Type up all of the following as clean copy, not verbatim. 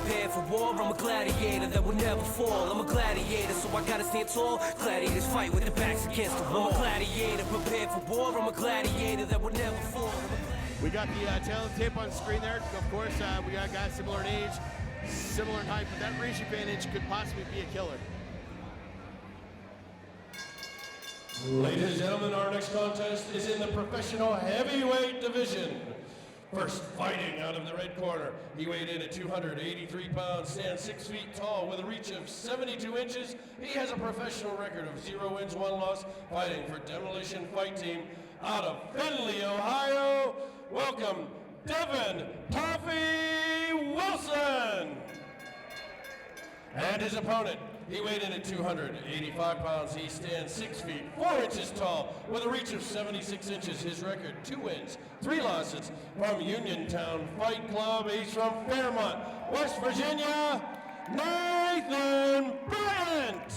prepared for war. I'm a gladiator that will never fall. I'm a gladiator, so I gotta stand tall. Gladiators fight with their backs against the wall. I'm a gladiator prepared for war. I'm a gladiator that will never fall. We got the talent tape on screen there. Of course, we got guys similar in age, similar in height, but that reach advantage could possibly be a killer. Ladies and gentlemen, our next contest is in the professional heavyweight division. First, fighting out of the red corner. He weighed in at 283 pounds, stands 6 feet tall with a reach of 72 inches. He has a professional record of 0 wins, 1 loss, fighting for Demolition Fight Team out of Findlay, Ohio. Welcome, Devon "Toffee" Wilson. And his opponent, he weighed in at 285 pounds. He stands 6 feet 4 inches tall with a reach of 76 inches. His record, 2 wins, 3 losses. From Uniontown Fight Club, he's from Fairmont, West Virginia, Nathan Bryant.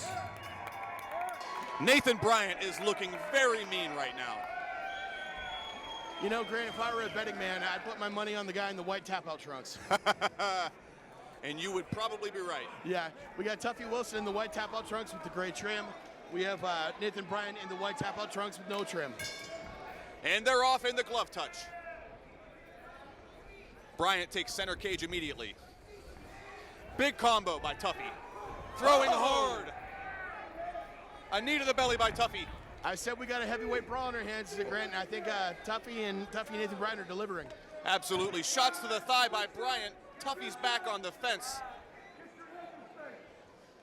Nathan Bryant is looking very mean right now. You know, Grant, if I were a betting man, I'd put my money on the guy in the white tap-out trunks. And you would probably be right. Yeah, we got Toffee Wilson in the white tap-out trunks with the gray trim. We have Nathan Bryant in the white tap-out trunks with no trim. And they're off in the glove touch. Bryant takes center cage immediately. Big combo by Tuffy. Throwing hard. A knee to the belly by Tuffy. I said we got a heavyweight brawl in our hands, Grant, and I think Tuffy and Nathan Bryant are delivering. Absolutely. Shots to the thigh by Bryant. Tuffy's back on the fence.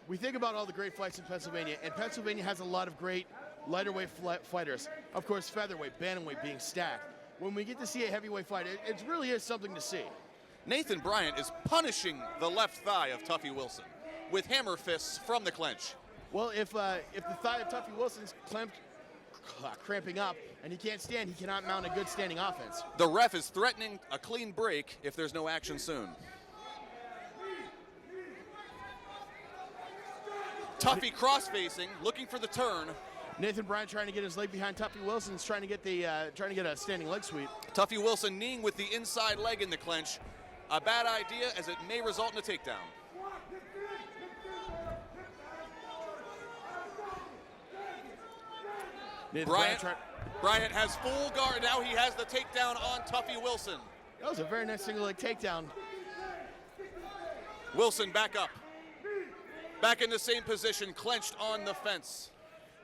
We think about all the great fights in Pennsylvania, and Pennsylvania has a lot of great lighter weight fighters. Of course, featherweight, bantamweight being stacked. When we get to see a heavyweight fight, it really is something to see. Nathan Bryant is punishing the left thigh of Tuffy Wilson with hammer fists from the clinch. Well, if the thigh of Tuffy Wilson's cramping up and he can't stand, he cannot mount a good standing offense. The ref is threatening a clean break if there's no action soon. Tuffy cross-facing, looking for the turn. Nathan Bryant trying to get his leg behind Tuffy Wilson's trying to get a standing leg sweep. Tuffy Wilson kneeing with the inside leg in the clinch. A bad idea, as it may result in a takedown. Bryant has full guard. Now he has the takedown on Tuffy Wilson. That was a very nice single leg takedown. Wilson back up. Back in the same position, clenched on the fence.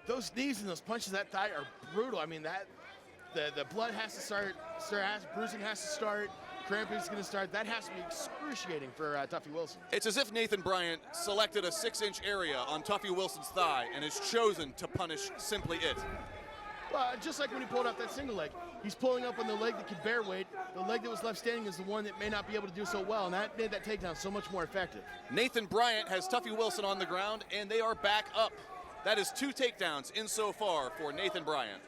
Those knees and those punches that thigh are brutal. I mean, that the blood has to start, bruising has to start, cramping is going to start. That has to be excruciating for Tuffy Wilson. It's as if Nathan Bryant selected a 6-inch area on Tuffy Wilson's thigh and has chosen to punish simply it. Well, just like when he pulled out that single leg, he's pulling up on the leg that could bear weight. The leg that was left standing is the one that may not be able to do so well, and that made that takedown so much more effective. Nathan Bryant has Tuffy Wilson on the ground, and they are back up. That is 2 takedowns in so far for Nathan Bryant.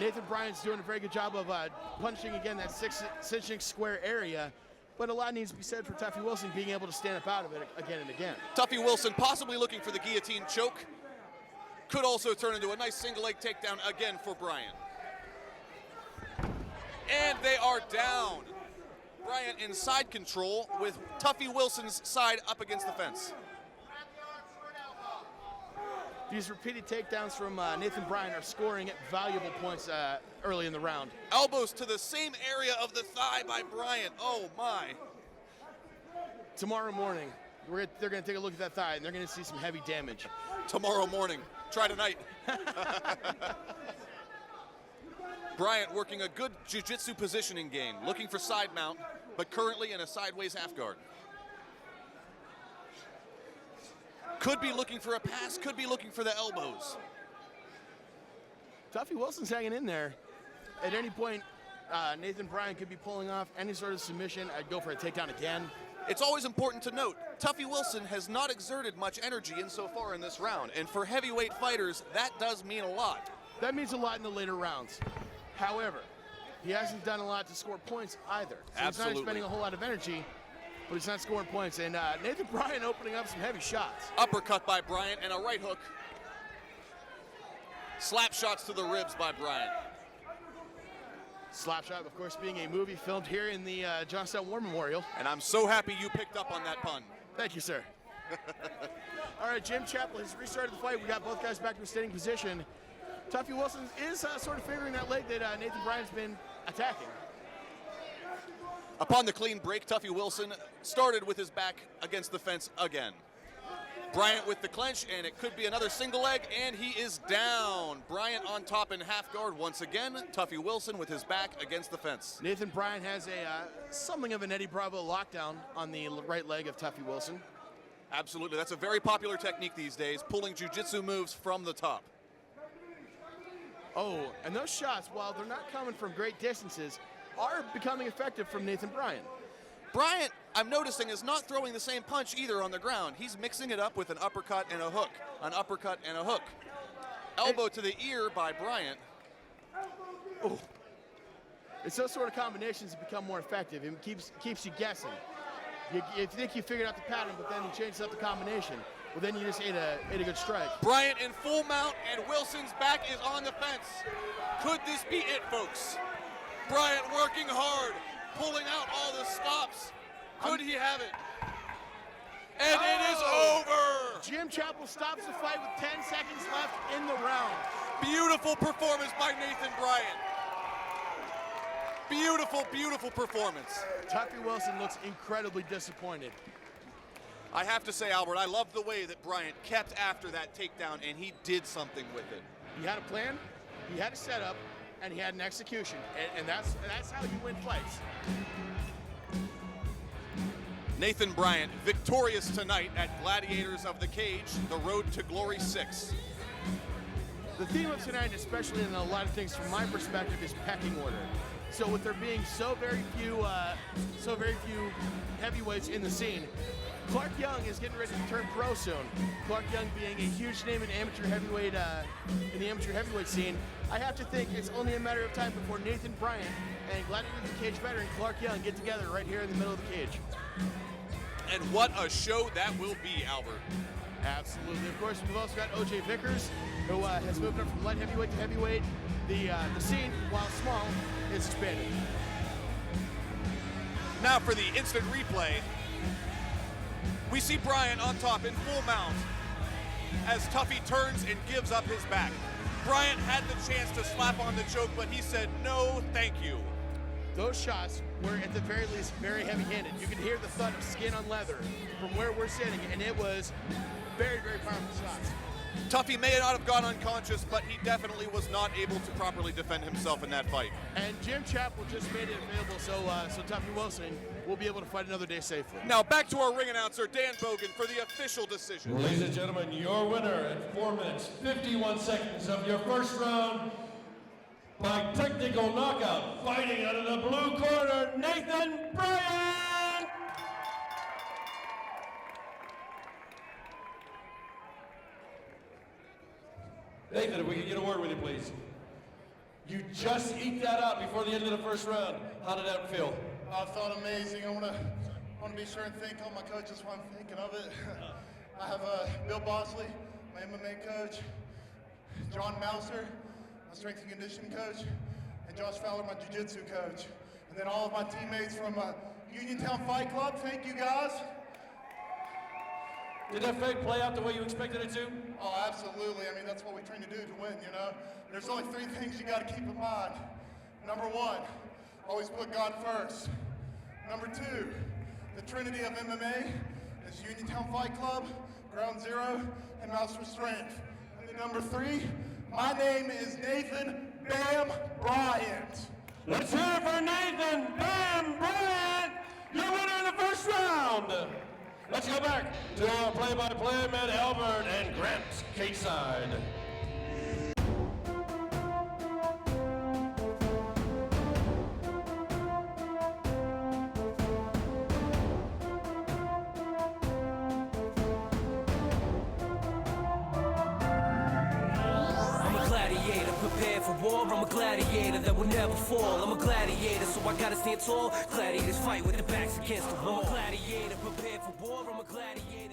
Nathan Bryant's doing a very good job of punishing, again, that 6-inch square area, but a lot needs to be said for Tuffy Wilson being able to stand up out of it again and again. Tuffy Wilson possibly looking for the guillotine choke. Could also turn into a nice single leg takedown again for Bryant. And they are down. Bryant in side control with Tuffy Wilson's side up against the fence. These repeated takedowns from Nathan Bryant are scoring valuable points early in the round. Elbows to the same area of the thigh by Bryant. Oh my. Tomorrow morning, they're going to take a look at that thigh and they're going to see some heavy damage. Tomorrow morning. Try tonight. Bryant working a good jiu-jitsu positioning game, looking for side mount, but currently in a sideways half guard. Could be looking for a pass, could be looking for the elbows. Tuffy Wilson's hanging in there. At any point, Nathan Bryant could be pulling off any sort of submission. I'd go for a takedown again. It's always important to note, Tuffy Wilson has not exerted much energy insofar in this round, and for heavyweight fighters, that does mean a lot. That means a lot in the later rounds. However, he hasn't done a lot to score points either. So Absolutely. He's not spending a whole lot of energy, but he's not scoring points. And Nathan Bryant opening up some heavy shots. Uppercut by Bryant and a right hook. Slap shots to the ribs by Bryant. Slapshot, of course, being a movie filmed here in the Johnstown War Memorial. And I'm so happy you picked up on that pun. Thank you, sir. All right, Jim Chappell has restarted the fight. We got both guys back to a standing position. Tuffy Wilson is sort of favoring that leg that Nathan Bryant's been attacking. Upon the clean break, Tuffy Wilson started with his back against the fence again. Bryant with the clench, and it could be another single leg, and he is down. Bryant on top in half guard once again. Tuffy Wilson with his back against the fence. Nathan Bryant has something of an Eddie Bravo lockdown on the right leg of Tuffy Wilson. Absolutely, that's a very popular technique these days, pulling jiu-jitsu moves from the top. Oh, and those shots, while they're not coming from great distances, are becoming effective from Nathan Bryant. Bryant, I'm noticing, is not throwing the same punch either on the ground. He's mixing it up with an uppercut and a hook. An uppercut and a hook. Elbow to the ear by Bryant. Oh. It's those sort of combinations that become more effective. It keeps you guessing. You think you figured out the pattern, but then you change up the combination. Well, then you just ate a good strike. Bryant in full mount, and Wilson's back is on the fence. Could this be it, folks? Bryant working hard, pulling out all the stops. Could he have it? And it is over! Jim Chappell stops the fight with 10 seconds left in the round. Beautiful performance by Nathan Bryant. Beautiful, beautiful performance. Tuffy Wilson looks incredibly disappointed. I have to say, Albert, I love the way that Bryant kept after that takedown, and he did something with it. He had a plan, he had a setup, and he had an execution, and that's how you win fights. Nathan Bryant, victorious tonight at Gladiators of the Cage, the Road to Glory 6. The theme of tonight, especially in a lot of things from my perspective, is pecking order. So with there being so very few heavyweights in the scene, Clark Young is getting ready to turn pro soon. Clark Young being a huge name in amateur heavyweight, in the amateur heavyweight scene, I have to think it's only a matter of time before Nathan Bryant and Gladiators of the Cage veteran Clark Young get together right here in the middle of the cage. And what a show that will be, Albert. Absolutely. Of course, we've also got O.J. Vickers, who has moved up from light heavyweight to heavyweight. The scene, while small, is expanding. Now for the instant replay. We see Bryant on top in full mount as Tuffy turns and gives up his back. Bryant had the chance to slap on the choke, but he said, no, thank you. Those shots were, at the very least, very heavy-handed. You could hear the thud of skin on leather from where we're sitting, and it was very, very powerful shots. Tuffy may not have gone unconscious, but he definitely was not able to properly defend himself in that fight. And Jim Chappell just made it available, so Tuffy Wilson will be able to fight another day safely. Now back to our ring announcer, Dan Bogan, for the official decision. Ladies and gentlemen, your winner at 4 minutes, 51 seconds of your first round, by technical knockout, fighting out of the blue corner, Nathan Bryant! Nathan, if we could get a word with you, please. You just eked that out before the end of the first round. How did that feel? I felt amazing. I want to be sure and thank all my coaches while I'm thinking of it. I have Bill Bosley, my MMA coach, John Mouser, my strength and conditioning coach, and Josh Fowler, my jiu-jitsu coach. And then all of my teammates from Uniontown Fight Club. Thank you, guys. Did that fight play out the way you expected it to? Oh, absolutely. I mean, that's what we train to do to win, you know? There's only 3 things you got to keep in mind. Number 1, always put God first. Number 2, the trinity of MMA is Uniontown Fight Club, Ground Zero, and Mouser Strength. And then number 3, my name is Nathan Bam Bryant. Let's hear it for Nathan Bam Bryant, your winner in the first round. Let's go back to our play-by-play men, Albert and Grant Cageside. Prepared for war, I'm a gladiator that will never fall. I'm a gladiator, so I gotta stand tall. Gladiators fight with their backs against the wall. I'm a gladiator, prepared for war, I'm a gladiator.